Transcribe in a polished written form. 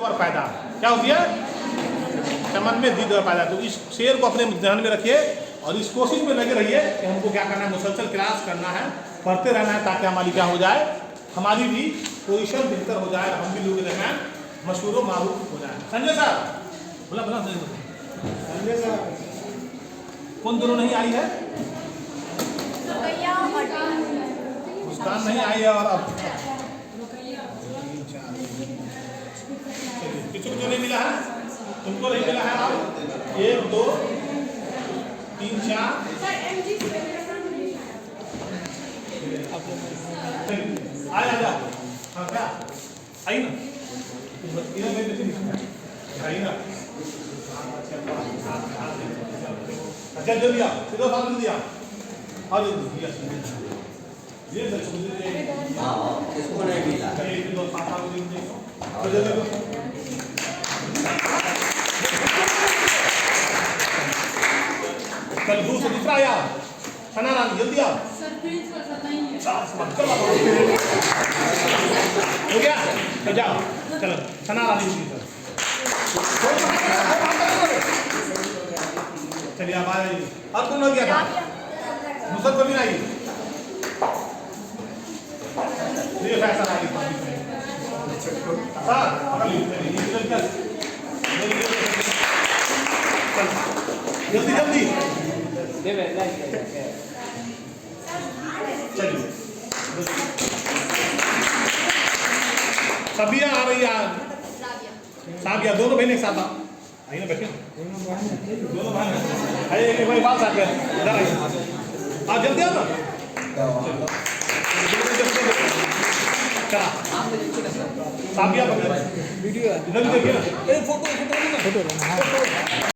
और पैदा। क्या होती है? चमन में दीद और पैदा। तो इस शेर को अपने ध्यान में रखिए और इस कोशिश में लगे रहिए कि हमको क्या करना है, मुसलसल क्लास करना है, पढ़ते रहना है, ताकि हमारी क्या हो जाए, हमारी भी पोजीशन बेहतर हो जाए, हम भी लोगों के दरमियान मशहूर व मारूफ हो जाए। संजय सर बोला बोला संजय सर कौन दोनों नहीं आई है? मुस्कान नहीं आई है और अब किसी को नहीं मिला है, तुमको नहीं मिला है। अब 1 2 3 4 आया जा। हाँ क्या आई ना, इधर में आई ना। अच्छा जल्दी आ, सीधा सामने दिया और दिया ये सर समझ लीजिए। हां इसको नहीं मिला, 1 2 7 8 दिन देखो और जल्दी दो। कल दूसरा आया सना रानी, जल्दी आओ सर, प्रिंसिपल सर नहीं है। हो गया तो जाओ, चलो सना रानी जी सर। चलिए आप आ जाइए। अब कौन हो गया था? मुसद को भी नहीं ये फैसला आई सर जल्दी जल्दी चलिए। सबिया आ रही है, साबिया, दोनों बहनें एक साथ आइए ना, बैठे दोनों बहन आइए, एक बार बात साथ इधर आइए, आप जल्दी आओ ना। चला साबिया वीडियो इधर देखिए ना, फोटो